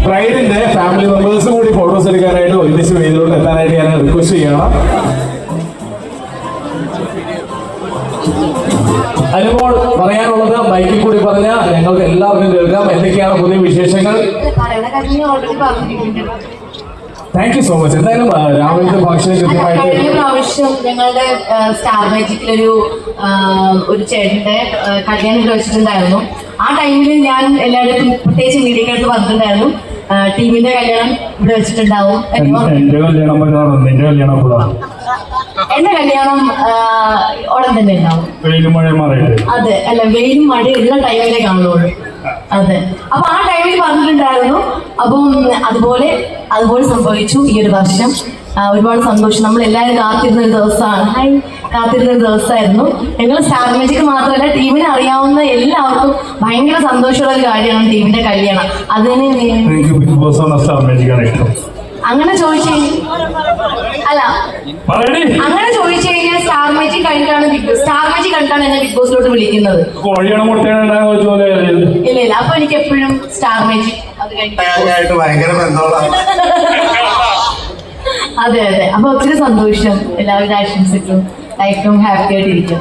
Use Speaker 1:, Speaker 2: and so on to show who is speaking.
Speaker 1: ബ്രൈഡിന്റെ family members കൂടി photos എടുക്കാനായിട്ട് ഒരുമിച്ച് വേദിയിലോട്ട് എത്താനായിട്ട് ഞാൻ റിക്വസ്റ്റ് ചെയ്യണം. അനുമോൾ പറയാനുള്ളത് മൈക്കിൽ കൂടി പറഞ്ഞാൽ ഞങ്ങൾക്ക് എല്ലാവർക്കും കേൾക്കാം. എന്തൊക്കെയാണ് പുതിയ വിശേഷങ്ങൾ? Thank you so much. എന്തായാലും രാവിലത്തെ ഫംഗ്ഷൻ കൃത്യമായിട്ട്
Speaker 2: കഴിഞ്ഞ പ്രാവശ്യം ഞങ്ങളുടെ സ്റ്റാർ മാജിക്കിലൊരു ചേട്ടന്റെ കല്യാണം വെച്ചിട്ടുണ്ടായിരുന്നു. ആ ടൈമിൽ ഞാൻ എല്ലാവരും പ്രത്യേകിച്ച് മീഡിയക്കാർക്ക് പറഞ്ഞിട്ടുണ്ടായിരുന്നു ടീമിന്റെ കല്യാണം ഇവിടെ വെച്ചിട്ടുണ്ടാവും.
Speaker 1: എന്റെ കല്യാണം
Speaker 2: എന്റെ കല്യാണം ഉടൻ തന്നെ ഉണ്ടാവും.
Speaker 1: വെയിലും മഴ മാറിയിട്ട്
Speaker 2: അതെ, അല്ല വെയിലും മഴയും ഉള്ള ടൈമിലേ കാണുള്ളൂ. അതെ, അപ്പൊ ആ ടൈമിൽ പറഞ്ഞിട്ടുണ്ടായിരുന്നു. അപ്പം അതുപോലെ സംഭവിച്ചു ഈ ഒരു വർഷം. ഒരുപാട് സന്തോഷം. നമ്മൾ എല്ലാവരും കാത്തിരുന്നൊരു ദിവസമായിരുന്നു. ഞങ്ങൾ സ്റ്റാർ മാജിക് മാത്രമല്ല ടീമിനെ അറിയാവുന്ന എല്ലാവർക്കും ഭയങ്കര സന്തോഷമുള്ള ഒരു കാര്യമാണ് ടീമിന്റെ കല്യാണം. അതിന് അങ്ങനെ ചോദിച്ചു കഴിഞ്ഞാൽ സ്റ്റാർ മാജിക് കഴിഞ്ഞിട്ടാണ് എന്നെ ബിഗ് ബോസിലോട്ട് വിളിക്കുന്നത്. ഇല്ല, അപ്പൊ എനിക്ക് എപ്പോഴും സ്റ്റാർ മാജിക് അത് അതെ. അപ്പൊ ഒത്തിരി സന്തോഷം. എല്ലാവരും ആശംസിക്കും. ലൈഫ് ലോങ് ഹാപ്പി ആയിട്ടിരിക്കും.